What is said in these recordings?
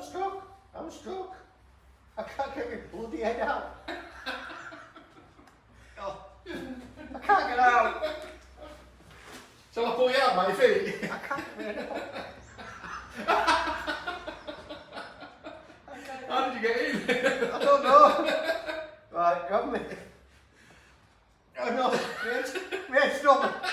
I'm stuck. I can't get my bloody head out. Oh, I can't get out. Shall I pull you out by your feet? I can't get my head out. How did you get in? I don't know. Right, grab me. Oh no, mate, stop.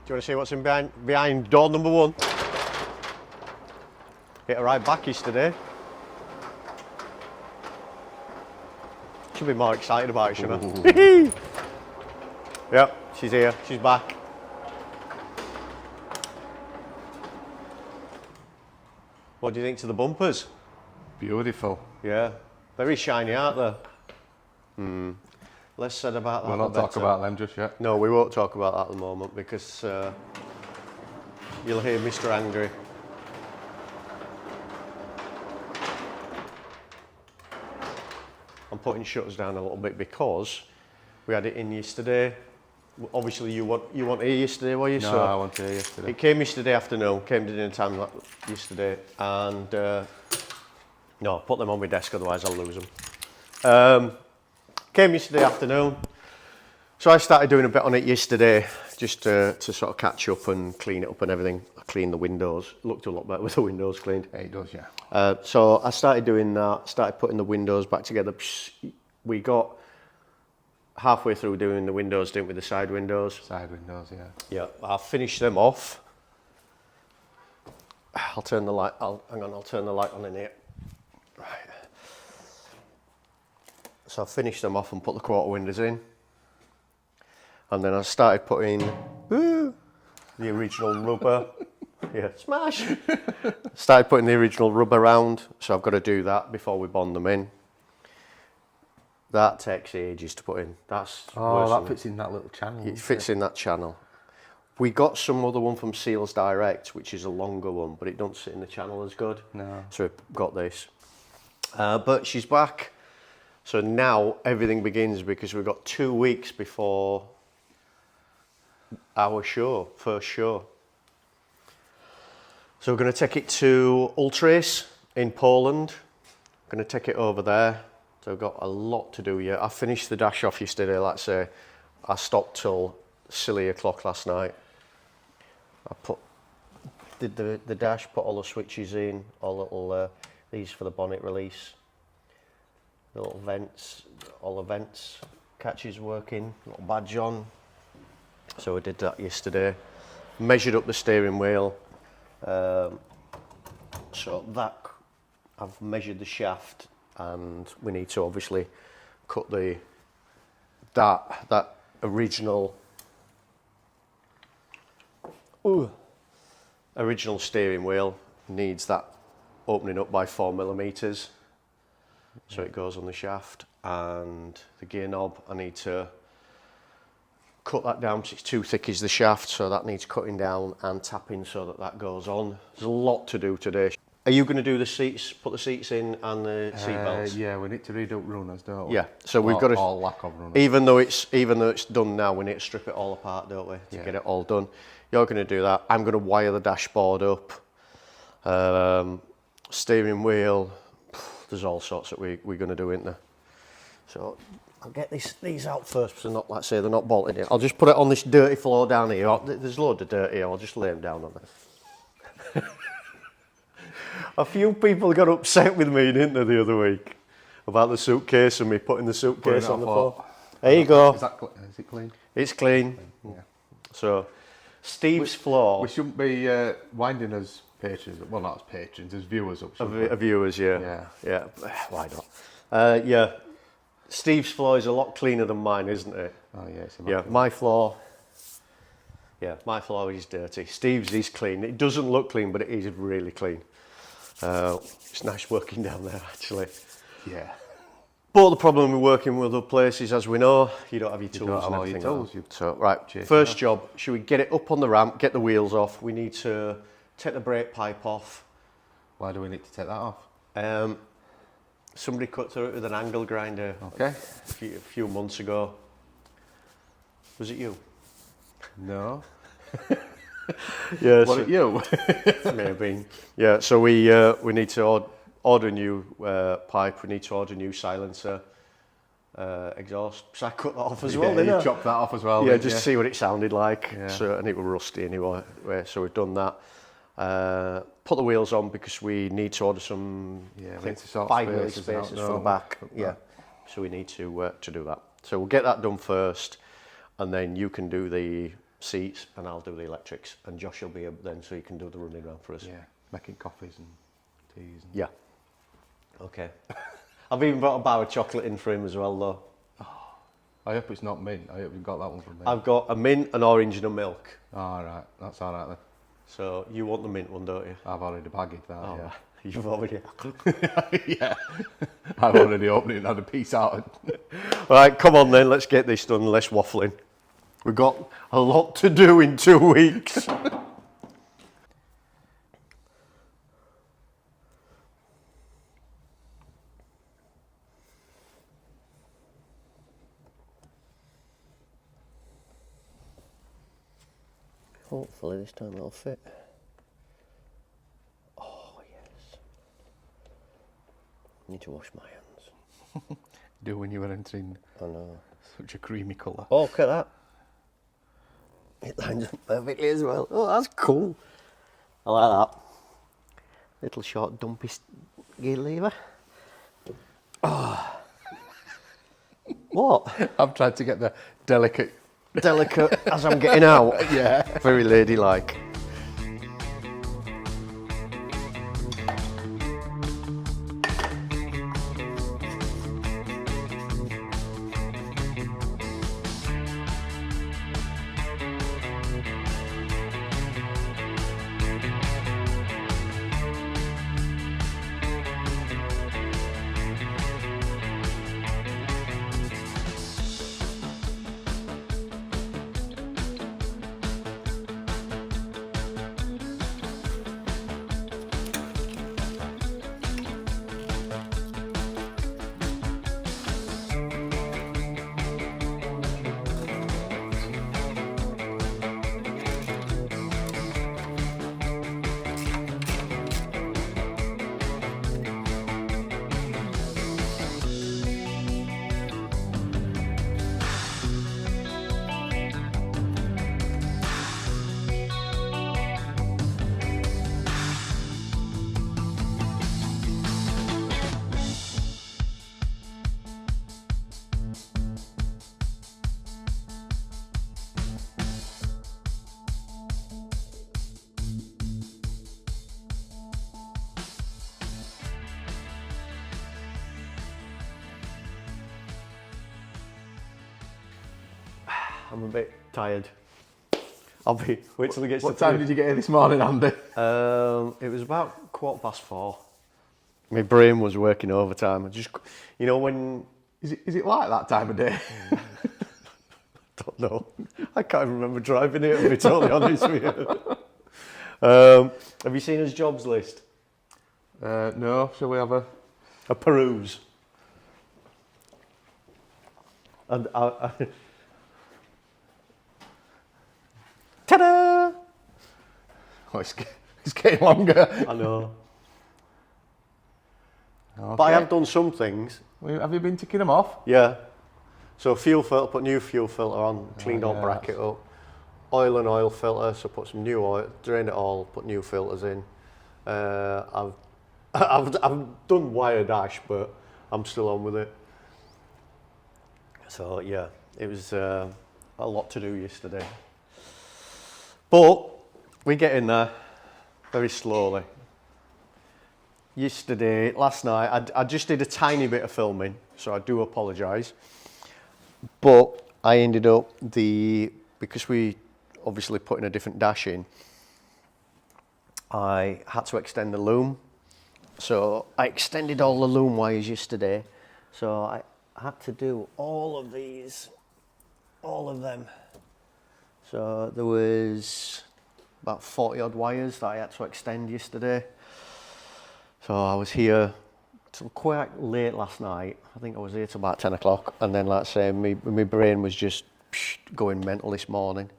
Do you want to see what's in behind door number 1? It arrived back yesterday. Should be more excited about it, shouldn't I? Yep, she's here, she's back. What do you think to the bumpers? Beautiful. Yeah, very shiny, aren't they? Less said about that. We'll not talk about them just yet. No, we won't talk about that at the moment because you'll hear Mr. Angry. I'm putting shutters down a little bit because we had it in yesterday. Obviously, you weren't here yesterday, were you? No, so I wasn't here yesterday. it came yesterday afternoon, came to dinner time yesterday, and no, put them on my desk, otherwise I'll lose them. Came yesterday afternoon, so I started doing a bit on it yesterday, just to sort of catch up and clean it up and everything. I cleaned the windows, looked a lot better with the windows cleaned. Yeah, it does, yeah. So I started doing that, started putting the windows back together. We got halfway through doing the windows, didn't we, the side windows? Side windows, yeah. Yeah, I'll finish them off. I'll turn the light, hang on, I'll turn the light on in here. Right. So I finished them off and put the quarter windows in. And then I started putting the original rubber. Yeah, smash! Started putting the original rubber around, so I've got to do that before we bond them in. That takes ages to put in. That's that fits in that little channel. It fits in that channel. We got some other one from Seals Direct, which is a longer one, but it don't sit in the channel as good. No. So we got this. But she's back. So now everything begins because we've got 2 weeks before our show, first show. So we're going to take it to Ultrace in Poland. I'm going to take it over there. So I've got a lot to do yet. I finished the dash off yesterday, like I say. I stopped till silly o'clock last night. I did the dash, put all the switches in, all little, these for the bonnet release. The little vents, all the vents, catches working, little badge on. So we did that yesterday. Measured up the steering wheel. So that, I've measured the shaft, and we need to obviously cut that original steering wheel needs that opening up by 4mm. So it goes on the shaft, and the gear knob, I need to cut that down because it's too thick is the shaft, so that needs cutting down and tapping so that goes on. There's a lot to do today. Are you going to do the seats, put the seats in and the seat belts? Yeah, we need to read up runners, don't we? Yeah, so we've got to, or lack of runners. even though it's done now, we need to strip it all apart, don't we, to get it all done. You're going to do that. I'm going to wire the dashboard up, steering wheel. There's all sorts that we're going to do, isn't there? So I'll get these out first, so not, like I say, they're not bolted in. I'll just put it on this dirty floor down here. There's a load of dirt here. I'll just lay them down on there. A few people got upset with me, didn't they, the other week about the suitcase and me putting the suitcase on the floor. There you go. Is it clean? It's clean. Yeah. So Steve's floor. We shouldn't be winding as patrons, well, not as patrons, as viewers up. Viewers, yeah. Why not? Yeah. Steve's floor is a lot cleaner than mine, isn't it? Oh yeah, it's my floor. Yeah, my floor is dirty. Steve's is clean. It doesn't look clean, but it is really clean. It's nice working down there, actually. Yeah. But the problem with working with other places, as we know, you don't have your tools and everything. So, right, first job, should we get it up on the ramp, get the wheels off? We need to take the brake pipe off. Why do we need to take that off? Somebody cut through it with an angle grinder a few months ago. Was it you? No. Yeah, What are you? maybe. Yeah, so we need to order a new pipe. We need to order a new silencer, exhaust. So I cut that off as well, Yeah, didn't you I? chopped that off as well. Yeah, didn't just you? to see what it sounded like. Yeah. So, and it was rusty anyway. So we've done that. Put the wheels on because we need to order some. Yeah, I we think need to sort 5 wheel spaces out, spaces don't for the we? back. For Yeah, that. so we need to do that. So we'll get that done first, and then you can do the seats, and I'll do the electrics, and Josh will be up then, so he can do the running around for us. Yeah, making coffees and teas. And Yeah. Okay. I've even brought a bar of chocolate in for him as well, though. I hope it's not mint. I hope you've got that one from me. I've got a mint, an orange, and a milk. All right, that's all right then. So you want the mint one, don't you? I've already bagged that. Oh, Yeah. you've already. Yeah. I've already opened it and had a piece out. All right, come on then. Let's get this done. Less waffling. We've got a lot to do in 2 weeks. Hopefully this time it'll fit. Oh yes. Need to wash my hands. Do when you were entering I know. such a creamy colour. Oh, look at that. It lines up perfectly as well. Oh, that's cool. I like that. Little short dumpy gear lever. Oh. What? I've tried to get the delicate. Delicate as I'm getting out. Yeah. Very ladylike. I'm a bit tired. Wait till it gets What to time 3. did you get here this morning, Andy? It was about 4:15. My brain was working overtime. I just, when, Is it like that time of day? don't know. I can't even remember driving here, to be totally honest with you. Have you seen his jobs list? No. Shall we have a? A peruse. And ta-da! Oh, it's getting longer. I know. Okay. But I have done some things. Have you been ticking them off? Yeah. So fuel filter, put new fuel filter on, cleaned yeah, out bracket up. Oil and oil filter, so put some new oil, drain it all, put new filters in. I've done wire dash, but I'm still on with it. So yeah, it was a lot to do yesterday. But we get in there very slowly. Last night, I just did a tiny bit of filming, so I do apologise. But I ended up, because we obviously put in a different dash in, I had to extend the loom. So I extended all the loom wires yesterday. So I had to do all of them. So there was about 40 odd wires that I had to extend yesterday. So I was here till quite late last night. I think I was here till about 10 o'clock. And then, like I say, my brain was just going mental this morning.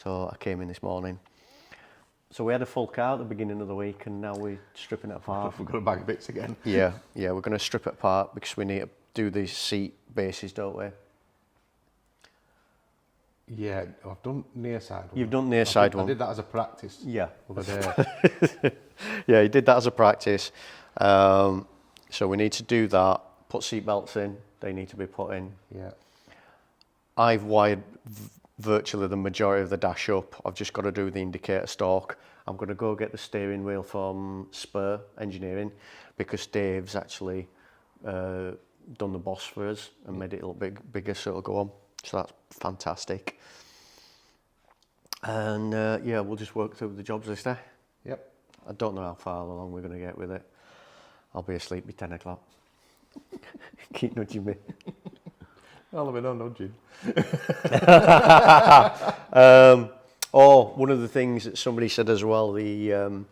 So I came in this morning. So we had a full car at the beginning of the week, and now we're stripping it apart. We're going to bag bits again. Yeah, we're going to strip it apart because we need to do these seat bases, don't we? Yeah, I've done near side one. You've done near side one. I did that as a practice. Yeah. The other day. Yeah, you did that as a practice. So we need to do that, put seat belts in, they need to be put in. Yeah. I've wired virtually the majority of the dash up. I've just got to do the indicator stalk. I'm going to go get the steering wheel from Spur Engineering because Dave's actually done the boss for us and made it a little bit bigger so it'll go on. So that's fantastic. And yeah, we'll just work through the jobs this day. Yep. I don't know how far along we're going to get with it. I'll be asleep by 10 o'clock. Keep nudging me. I'll have been on nudging. One of the things that somebody said as well, the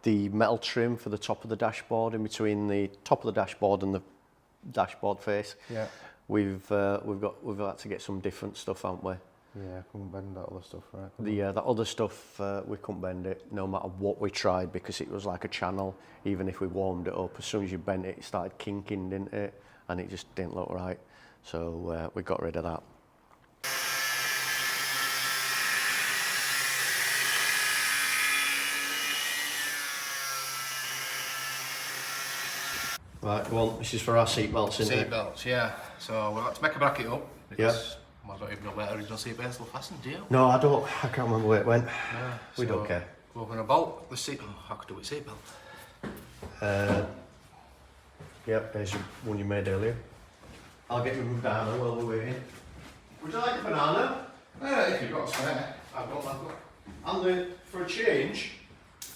metal trim for the top of the dashboard, in between the top of the dashboard and the dashboard face. Yeah. We've had to get some different stuff, haven't we? Yeah, I couldn't bend that other stuff, right? That other stuff, we couldn't bend it no matter what we tried because it was like a channel. Even if we warmed it up, as soon as you bent it, it started kinking, didn't it? And it just didn't look right. So we got rid of that. Right, go on. This is for our seatbelts, isn't it? Seatbelts, yeah. So we'll have to make a bracket up because I don't even know where original seatbelts will fasten, do you? No, I don't. I can't remember where it went. We don't care. We're going to bolt the seat. Oh, I could do it seatbelt. Yep, there's your one you made earlier. I'll get you a banana while we're waiting. Would you like a banana? If you've got a spare. I've got. And for a change,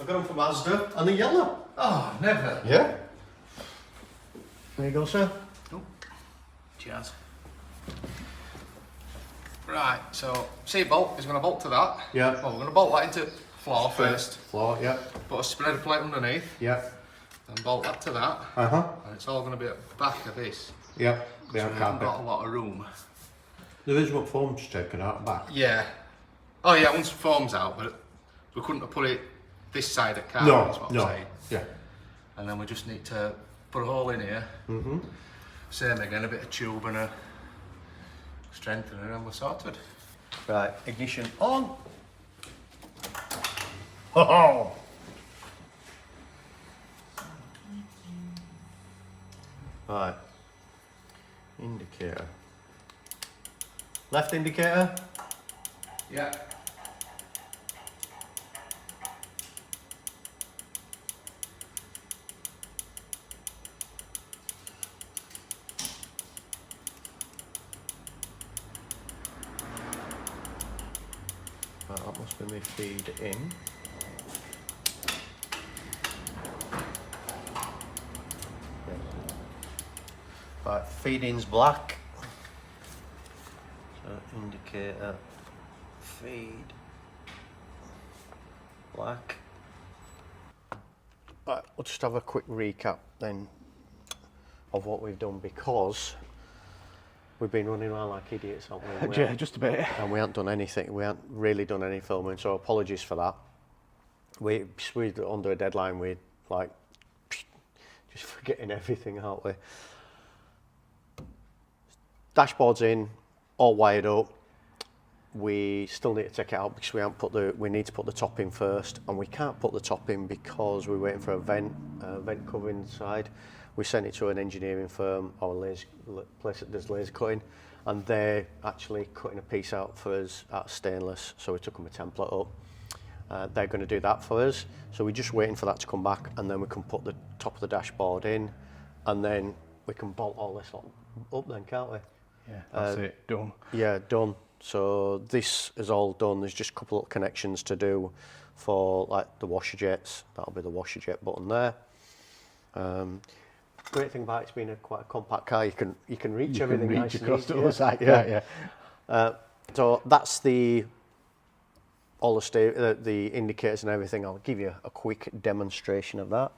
I got them from Asda and they're yellow. Oh, never. Yeah. There you go, sir. Oh, cheers. Right, so seat bolt is going to bolt to that. Yeah. Well, we're going to bolt that into floor first. Floor, yeah. Put a spreader plate underneath. Yeah. Then bolt that to that. Uh-huh. And it's all going to be at the back of this. Yeah. So we haven't got a lot of room. There is what foam's taken out back. Yeah. Oh yeah, once the foam's out, but we couldn't have put it this side of car, No, is what no. I'm saying. Yeah. And then we just need to put a hole in here. Mm-hmm. Same again, a bit of tube and a strengthener and we're sorted. Right, ignition on. Ho-ho! Right. Indicator. Left indicator. Yeah. Right, that must be my feed in. Right, feed in's black. So indicator, feed, black. Right, we'll just have a quick recap then of what we've done because we've been running around like idiots, haven't we? Yeah, just a bit. And we haven't done anything. We haven't really done any filming, so apologies for that. We're under a deadline. We're like just forgetting everything, aren't we? Dashboard's in, all wired up. We still need to take it out because we need to put the top in first, and we can't put the top in because we're waiting for a vent cover inside. We sent it to an engineering firm or a place that does laser cutting, and they're actually cutting a piece out for us out of stainless. So we took them a template up. They're going to do that for us. So we're just waiting for that to come back, and then we can put the top of the dashboard in, and then we can bolt all this up then, can't we? Yeah, that's it, done. Yeah, done. So this is all done. There's just a couple of connections to do for like the washer jets. That'll be the washer jet button there. Great thing about it's being quite a compact car. You can reach everything nice and across easy, the other side. Yeah. So that's all the indicators and everything. I'll give you a quick demonstration of that.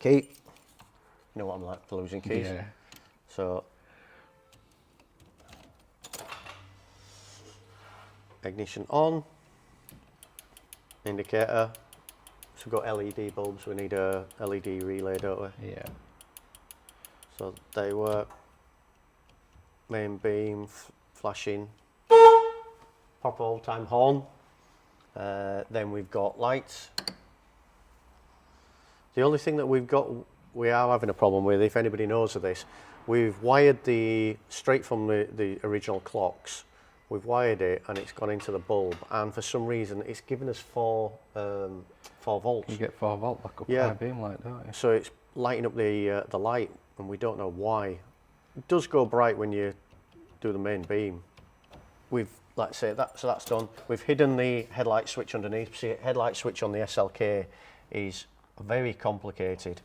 Key. You know what I'm like for losing keys. Yeah. So ignition on, indicator. So we've got LED bulbs, we need a LED relay, don't we? Yeah. So they work. Main beam, flashing. Proper old time horn. Then we've got lights. The only thing that we are having a problem with, if anybody knows of this, we've wired straight from the original clocks, we've wired it and it's gone into the bulb, and for some reason it's given us 4 volts. You get 4 volt back up Yeah. high beam light, don't you? So it's lighting up the light, and we don't know why. It does go bright when you do the main beam. We've, like I say, so that's done. We've hidden the headlight switch underneath. See, headlight switch on the SLK is very complicated.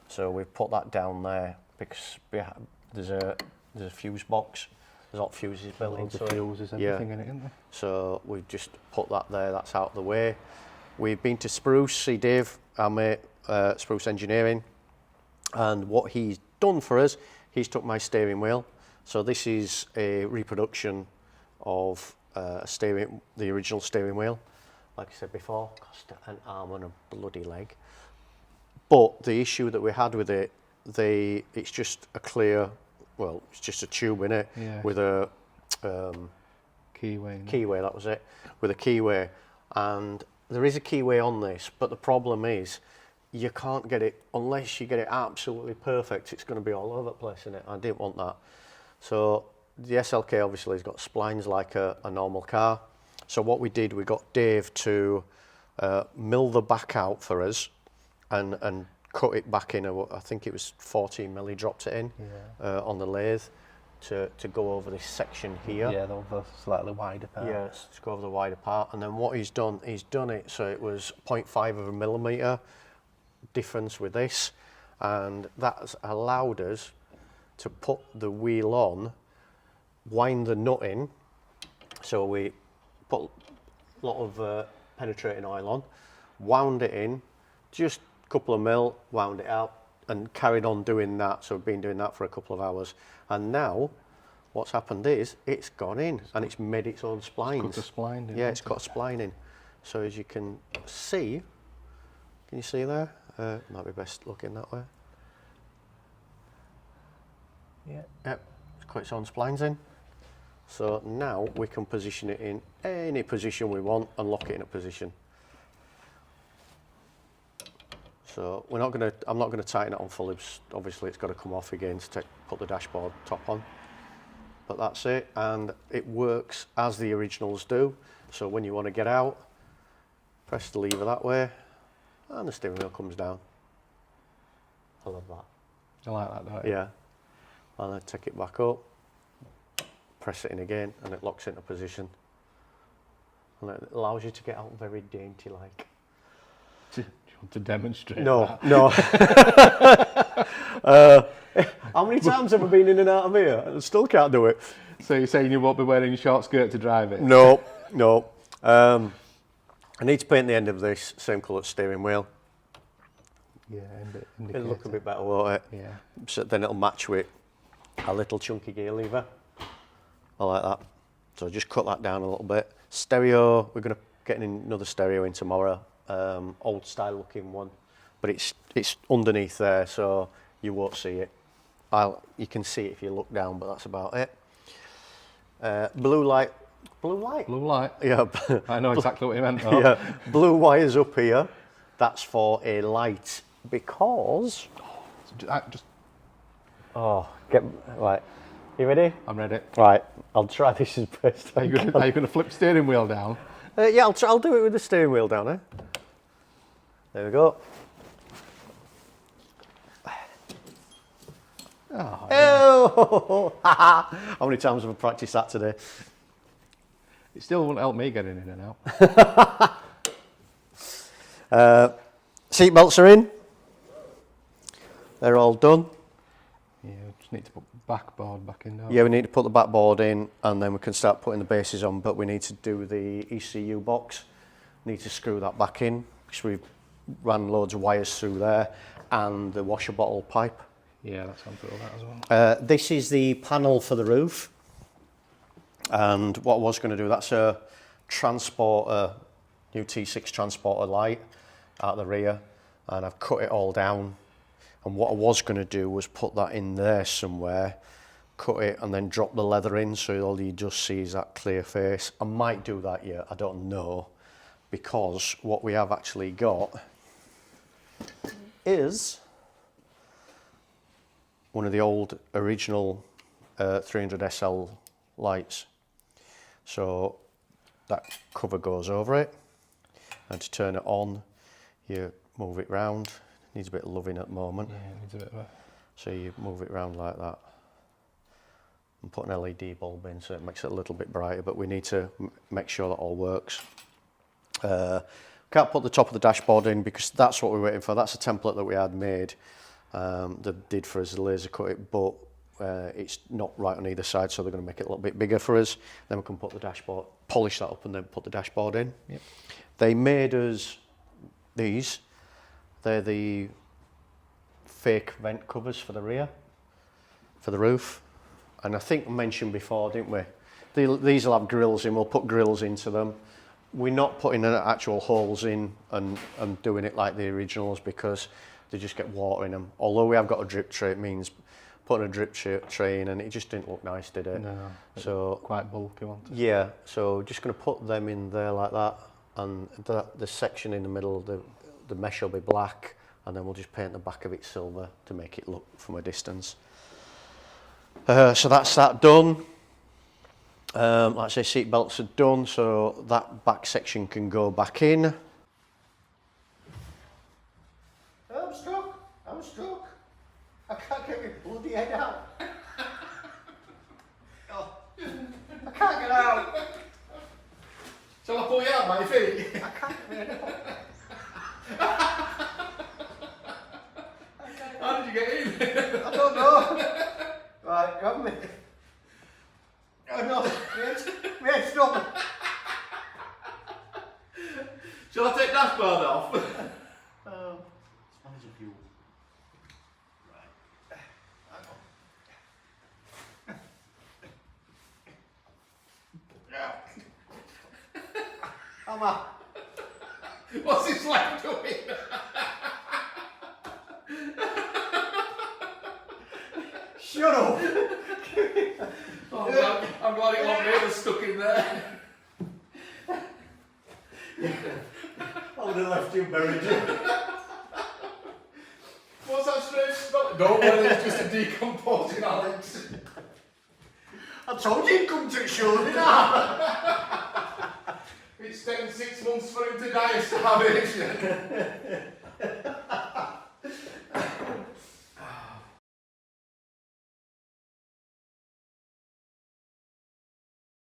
So we've put that down there because there's a fuse box. There's hot fuses built into The it. fuses, everything in it, isn't there? So we've just put that there, that's out of the way. We've been to Spruce, see Dave, our mate, Spruce Engineering, and what he's done for us, he's took my steering wheel. So this is a reproduction of the original steering wheel. Like I said before, cost an arm and a bloody leg. But the issue that we had with it, it's just a clear, well, it's just a tube in it with a keyway, that was it, with a keyway. And there is a keyway on this, but the problem is you can't get it, unless you get it absolutely perfect, it's going to be all over the place, isn't it? I didn't want that. So the SLK obviously has got splines like a normal car. So what we did, we got Dave to mill the back out for us and cut it back in, I think it was 14 mil, he dropped it in on the lathe to go over this section here. Yeah, the slightly wider part. Yeah, to go over the wider part. And then what he's done it so it was 0.5 of a millimetre difference with this, and that's allowed us to put the wheel on, wind the nut in. So we put a lot of penetrating oil on, wound it in, just a couple of mil, wound it out, and carried on doing that. So we've been doing that for a couple of hours, and now what's happened is it's gone in and it's made its own splines. It's got a spline in. Yeah, it's got a spline in. So as you can see, can you see there? Might be best looking that way. Yeah. Yep, it's got its own splines in. So now we can position it in any position we want and lock it in a position. So I'm not going to tighten it on fully. Obviously, it's got to come off again to put the dashboard top on. But that's it, and it works as the originals do. So when you want to get out, press the lever that way, and the steering wheel comes down. I love that. I like that, don't you? Yeah. And then take it back up, press it in again, and it locks into position. And it allows you to get out very dainty like. Do you want to demonstrate No, that? no. How many times have I been in and out of here and still can't do it? So you're saying you won't be wearing a short skirt to drive it? No, no. I need to paint the end of this same colour steering wheel. Yeah, It'll look a bit better, won't it? Yeah. So then it'll match with a little chunky gear lever. I like that. So just cut that down a little bit. Stereo, we're going to get another stereo in tomorrow. Old style looking one, but it's underneath there, so you won't see it. You can see it if you look down, but that's about it. Blue light. Blue light? Yeah. I know exactly what you meant though. Yeah, blue wires up here. That's for a light because. Right. You ready? I'm ready. Right. I'll try this as best. Are you going to flip steering wheel down? Yeah, I'll do it with the steering wheel down, eh? There we go. Oh, Oh! How many times have I practiced that today? it still won't help me getting in and out. Seat belts are in. They're all done. Yeah, just need to put backboard back in, don't we? Yeah, we need to put the backboard in and then we can start putting the bases on, but we need to do the ECU box. Need to screw that back in because we've ran loads of wires through there and the washer bottle pipe. Yeah, that's gone through all that as well. This is the panel for the roof. And what I was going to do, that's a transporter, new T6 transporter light out the rear, and I've cut it all down. And what I was going to do was put that in there somewhere, cut it and then drop the leather in so all you just see is that clear face. I might do that yet, I don't know, because what we have actually got is one of the old original 300 SL lights. So that cover goes over it, and to turn it on you move it round. Needs a bit of loving at the moment. Yeah, it needs a bit of a... So you move it round like that and put an LED bulb in so it makes it a little bit brighter, but we need to make sure that all works. Can't put the top of the dashboard in because that's what we're waiting for. That's a template that we had made that did for us, laser cut it, but it's not right on either side, so they're going to make it a little bit bigger for us. Then we can put the dashboard, polish that up and then put the dashboard in. Yep. They made us these. They're the fake vent covers for the rear, for the roof. And I think we mentioned before, didn't we? These will have grills in, we'll put grills into them. We're not putting actual holes in and doing it like the originals because they just get water in them. Although we have got a drip tray, it means putting a drip tray in and it just didn't look nice, did it? No, so quite bulky, wasn't it? Yeah, so just going to put them in there like that, and the section in the middle, the mesh will be black, and then we'll just paint the back of it silver to make it look from a distance. So that's that done. Like I say, seat belts are done, so that back section can go back in. I'm stuck. I can't get my bloody head out. Oh, I can't get out. Shall I pull you out by your feet? I can't get my head out. How did you get in? I don't know. Right, grab me. Oh no, mate, stop. Shall I take dashboard off? Smells of fuel. Right. Hang on. What's this like doing? Shut up. Oh, I'm glad it wasn't me that was stuck in there. I would have left you buried. What's that strange smell? Don't worry, it's just a decomposing Alex. I told you he'd come to the show, didn't I? It's taken 6 months for him to die of starvation.